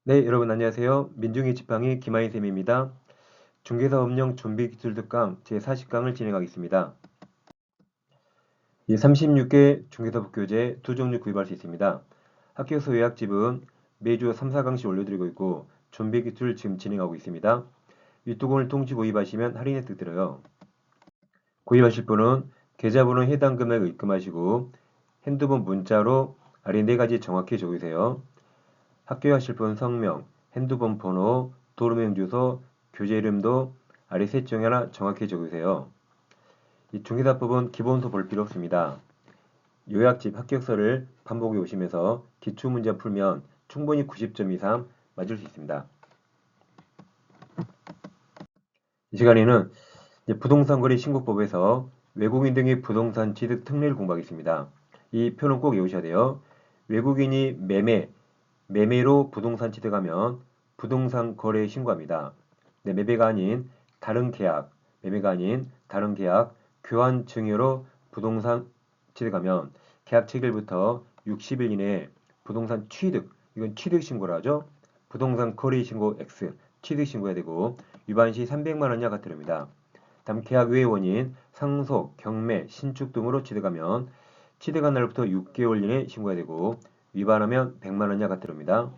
네, 여러분 안녕하세요. 민중이 지팡이 김하인 쌤입니다. 중개사업령 준비기술 특강 제40강을 진행하겠습니다. 이 36개 중개사법 교재 두 종류 구입할 수 있습니다. 학교에서 요약집은 매주 3, 4강씩 올려드리고 있고 준비기술 지금 진행하고 있습니다. 이 두 권을 통지 구입하시면 할인 혜택 들어요. 구입하실 분은 계좌번호 해당 금액을 입금하시고 핸드폰 문자로 아래 4가지 정확히 적으세요. 학교에 가실 분 성명, 핸드폰 번호, 도로명 주소, 교재 이름도 아래 셋 중에 하나 정확히 적으세요. 이 중개사법은 기본서 볼 필요 없습니다. 요약집 합격서를 반복해 오시면서 기출문제 풀면 충분히 90점 이상 맞을 수 있습니다. 이 시간에는 부동산 거래 신고법에서 외국인 등의 부동산 취득 특례를 공부하겠습니다. 이 표는 꼭 외우셔야 돼요. 외국인이 매매로 부동산 취득하면 부동산 거래에 신고합니다. 네, 매매가 아닌 다른 계약, 교환 증여로 부동산 취득하면 계약 체결부터 60일 이내에 부동산 취득, 이건 취득 신고를 하죠. 부동산 거래 신고 X, 취득 신고해야 되고 위반 시 300만 원 이하 과태료입니다. 다음 계약 외의 원인, 상속, 경매, 신축 등으로 취득하면 취득한 날부터 6개월 이내에 신고해야 되고 위반하면 100만 원 이하 과태료입니다.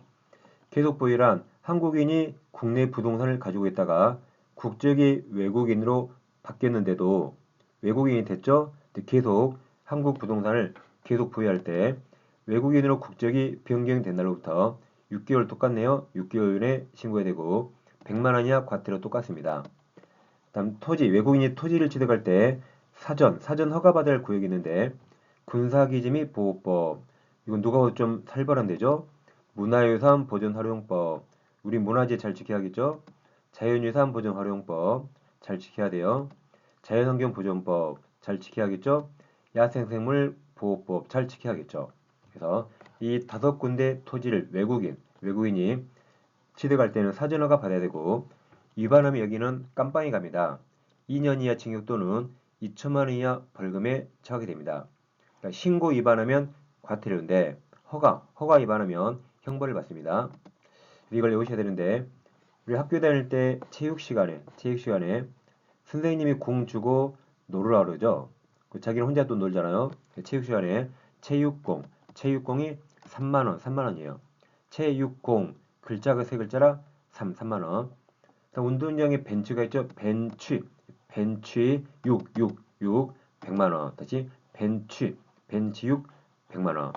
계속 보유란 한국인이 국내 부동산을 가지고 있다가 국적이 외국인으로 바뀌었는데도 외국인이 됐죠? 계속 한국 부동산을 계속 보유할 때 외국인으로 국적이 변경된 날로부터 6개월 똑같네요. 6개월 이내에 신고해야 되고 100만 원 이하 과태료 똑같습니다. 다음 토지, 외국인이 토지를 취득할 때 사전 허가받아야 할 구역이 있는데 군사기지 및 보호법, 이건 누가 봐도 좀 살벌한 데죠? 문화유산 보존 활용법, 우리 문화재 잘 지켜야겠죠? 자연유산 보존 활용법 잘 지켜야 돼요. 자연환경 보존법 잘 지켜야겠죠? 야생생물 보호법 잘 지켜야겠죠? 그래서 이 5군데 토지를 외국인이 취득할 때는 사전 허가 받아야 되고 위반하면 여기는 깜빵이 갑니다. 2년 이하 징역 또는 2천만 원 이하 벌금에 처하게 됩니다. 그러니까 신고 위반하면 과태료인데 허가 위반하면 형벌을 받습니다. 이걸 외우셔야 되는데 우리 학교 다닐 때 체육 시간에 선생님이 공 주고 놀으라 그러죠. 자기는 혼자 또 놀잖아요. 체육 시간에 체육공이 3만 원이에요. 체육공 글자가 세 글자라 3만 원. 운동장에 벤치가 있죠. 벤치 100만 원. 다시 벤치 100만 원.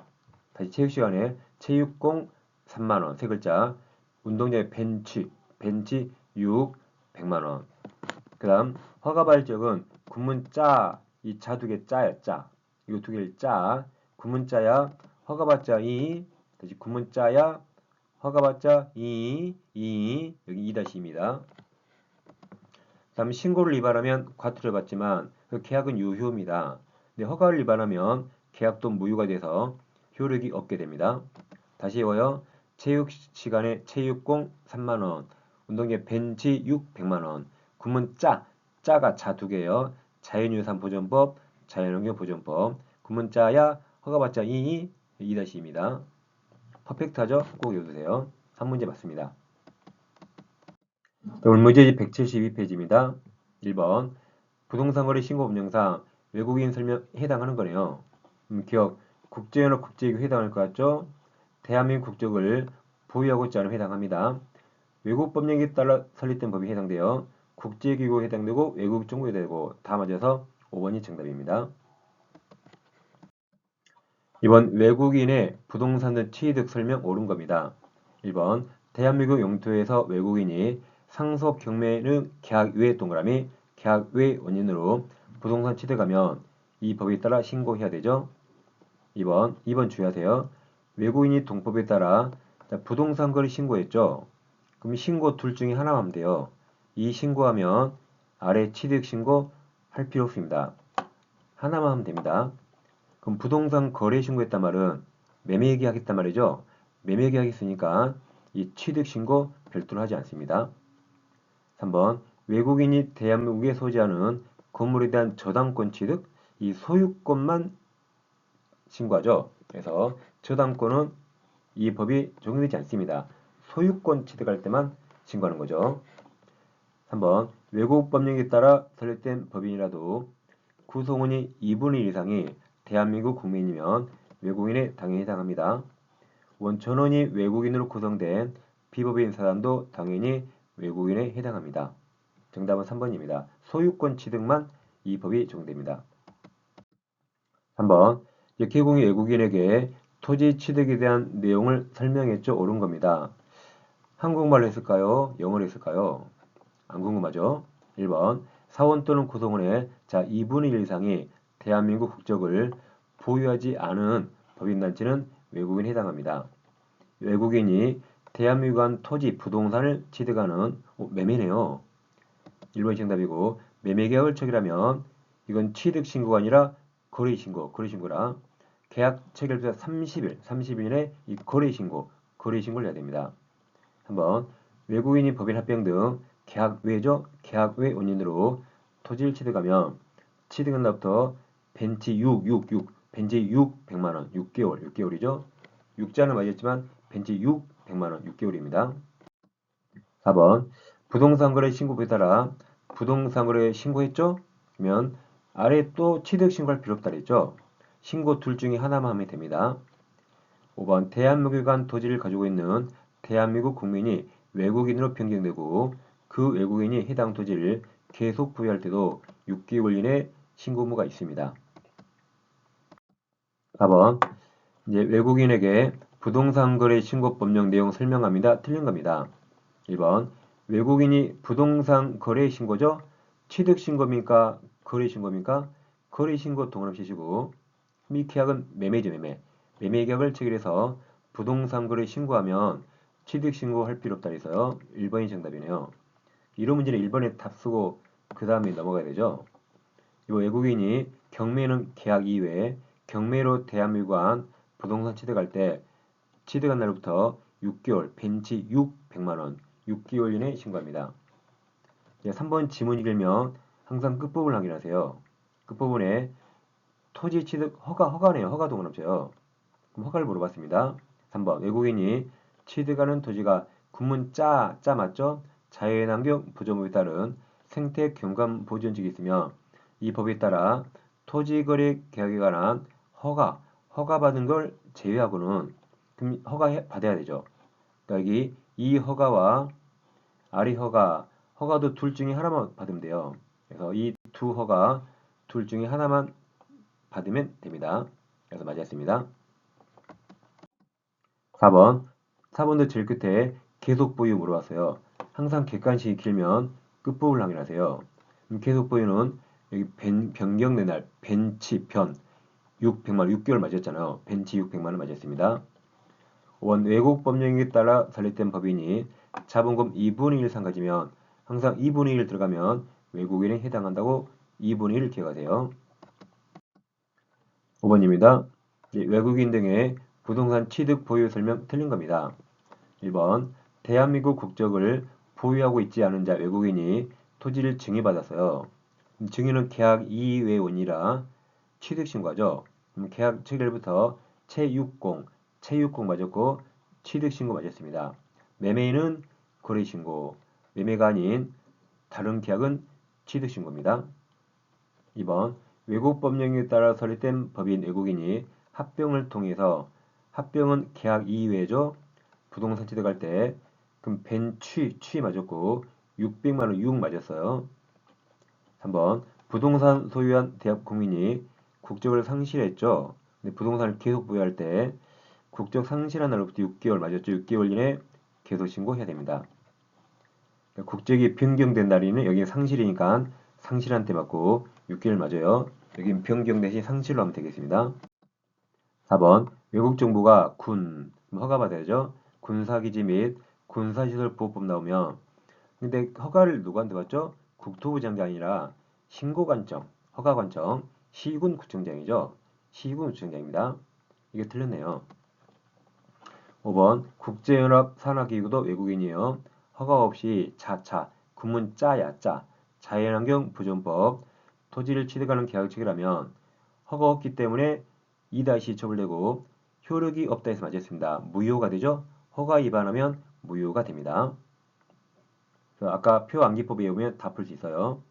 다시 체육 시간에 체육공 3만 원. 세 글자. 운동장에 벤치 100만 원. 그다음 허가 발적은 구문자 이 자 두 개 짜야 짜. 이거 두 개를 짜. 구문자야 허가받자 이 다시 구문자야 허가받자 여기 2-2입니다. 다음 신고를 위반하면 과태료를 받지만 그 계약은 유효입니다. 근데 허가를 위반하면 계약도 무효가 돼서 효력이 없게 됩니다. 다시 외워요. 체육 시간에 체육공 3만 원, 운동회 벤치 100만 원, 구문 짜가 자 두 개예요. 자연유산 보존법, 자연환경 보존법, 구문자야 허가받자 2-2입니다. 퍼펙트하죠? 꼭 외워두세요. 3문제 맞습니다. 오늘 문제 172페이지입니다. 1번 부동산 거래 신고 법령상 외국인 설명 해당하는 거네요. 기억 국제연합 국제기구 해당할 것 같죠? 대한민국 국적을 보유하고 있지 않으면 해당합니다. 외국 법령에 따라 설립된 법이 해당돼요. 국제기구에 해당되고 외국 정부에 해당되고 다 맞아서 5번이 정답입니다. 이번 외국인의 부동산 취득 설명 옳은 겁니다. 1번 대한민국 영토에서 외국인이 상속 경매는 계약 외 동그라미 계약 외 원인으로 부동산 취득하면 이 법에 따라 신고해야 되죠. 2번 주의하세요. 외국인이 동법에 따라 부동산 거래 신고했죠. 그럼 신고 둘 중에 하나만 하면 돼요. 이 신고하면 아래 취득 신고 할 필요 없습니다. 하나만 하면 됩니다. 그럼 부동산 거래 신고했단 말은 매매 계약했단 말이죠. 매매 계약했으니까 이 취득 신고 별도로 하지 않습니다. 3번 외국인이 대한민국에 소지하는 건물에 대한 저당권 취득, 이 소유권만 신고하죠. 그래서 저당권은 이 법이 적용되지 않습니다. 소유권 취득할 때만 신고하는 거죠. 3번 외국 법령에 따라 설립된 법인이라도 구성원이 2분의 1 이상이 대한민국 국민이면 외국인에 당연히 해당합니다. 전원이 외국인으로 구성된 비법인 사단도 당연히 외국인에 해당합니다. 정답은 3번입니다. 소유권 취득만 이 법이 적용됩니다. 3번 개공이 외국인에게 토지 취득에 대한 내용을 설명했죠. 옳은 겁니다. 한국말로 했을까요? 영어로 했을까요? 안 궁금하죠? 1번 사원 또는 구성원의 2분의 1 이상이 대한민국 국적을 보유하지 않은 법인단체는 외국인에 해당합니다. 외국인이 대한민국 간 토지, 부동산을 취득하는 매매네요. 1번이 정답이고 매매계약을 체결하면 이건 취득신고가 아니라 거래신고라 계약 체결부터 30일에 이 거래신고를 해야 됩니다. 한번 외국인이 법인 합병 등 계약 외 원인으로 토지를 취득하면 취득한 날부터 벤치 6 100만원 6개월이죠. 6자는 맞았지만 벤치 100만원 6개월입니다. 4번 부동산 거래 신고부에 따라 부동산 거래 신고했죠? 그러면 아래 또 취득 신고할 필요 없다 그랬죠? 신고 둘 중에 하나만 하면 됩니다. 5번 대한민국에 간 토지를 가지고 있는 대한민국 국민이 외국인으로 변경되고 그 외국인이 해당 토지를 계속 보유할 때도 6개월 이내 신고 의무가 있습니다. 4번 이제 외국인에게 부동산 거래 신고 법령 내용 설명합니다. 틀린 겁니다. 1번 외국인이 부동산 거래 신고죠? 취득 신고입니까? 거래 신고입니까? 거래 신고 동그라미 치시고 이 계약은 매매죠, 매매. 매매 계약을 체결해서 부동산 거래 신고하면 취득 신고할 필요 없다 해서요. 1번이 정답이네요. 이런 문제는 1번에 답 쓰고 그 다음에 넘어가야 되죠. 이 외국인이 경매는 계약 이외에 경매로 대한민국 안 부동산 취득할 때 취득한 날부터 6개월, 벤치 100만원, 6개월 이내에 신고합니다. 3번 지문 읽으면 항상 끝부분을 확인하세요. 끝부분에 토지 취득 허가네요. 허가 동그라미죠. 그럼 허가를 물어봤습니다. 3번 외국인이 취득하는 토지가 군문 짜 맞죠? 자연환경 보존법에 따른 생태 경관 보존지역이 있으면 이 법에 따라 토지거래 계약에 관한 허가받은 걸 제외하고는 그럼 허가 받아야 되죠. 그러니까 여기 이 허가와 아래 허가도 둘 중에 하나만 받으면 돼요. 그래서 이 두 허가 둘 중에 하나만 받으면 됩니다. 그래서 맞았습니다. 4번도 제일 끝에 계속 보유 물어봤어요. 항상 객관식이 길면 끝부분을 확인하세요. 계속 보유는 여기 변경된 날 벤치 600만 6개월 맞았잖아요. 벤치 600만원 맞았습니다. 5번 외국 법령에 따라 설립된 법인이 자본금 2분의 1 이상 가지면 항상 2분의 1 들어가면 외국인에 해당한다고 2분의 1을 기억하세요. 5번입니다. 외국인 등의 부동산 취득 보유 설명 틀린 겁니다. 1번 대한민국 국적을 보유하고 있지 않은 자 외국인이 토지를 증여받았어요. 증여는 계약 이외의 원이라 취득신고하죠. 계약 체결부터 채60 맞았고 취득신고 맞았습니다. 매매인은 거래신고, 매매가 아닌 다른 계약은 취득신고입니다. 2번 외국 법령에 따라 설립된 법인 외국인이 합병을 통해서 합병은 계약 이외죠. 부동산 취득할 때 그럼 취 맞았고 600만원 6 맞았어요. 3번 부동산 소유한 대학 국민이 국적을 상실했죠. 근데 부동산을 계속 보유할 때 국적 상실한 날로부터 6개월 맞았죠. 6개월 이내 계속 신고해야 됩니다. 국적이 변경된 날에는 여기 상실이니까 상실한 때 맞고 6개월 맞아요. 여기 변경 대신 상실로 하면 되겠습니다. 4번 외국 정부가 군 허가받아야죠. 군사기지 및 군사시설보호법 나오면 근데 허가를 누구한테 받죠? 국토부 장관이 아니라 신고관청, 허가관청, 시군구청장이죠. 시군구청장입니다. 이게 틀렸네요. 5번 국제연합 산하기구도 외국인이에요. 허가 없이 자차, 군문 짜 자연환경 보존법, 토지를 취득하는 계약을 체결하면 허가 없기 때문에 2-2 처벌되고 효력이 없다 해서 맞았습니다. 무효가 되죠. 허가 위반하면 무효가 됩니다. 그래서 아까 표 암기법 외우면 다 풀 수 있어요.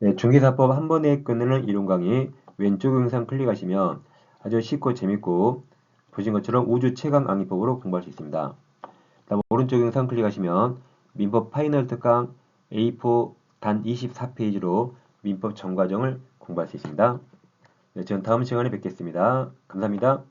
네, 중개사법 한 번에 끝내는 이론 강의 왼쪽 영상 클릭하시면 아주 쉽고 재밌고 보신 것처럼 우주 최강 암기법으로 공부할 수 있습니다. 다음 오른쪽 영상 클릭하시면 민법 파이널 특강 A4 단 24페이지로 민법 전과정을 공부할 수 있습니다. 네, 저는 다음 시간에 뵙겠습니다. 감사합니다.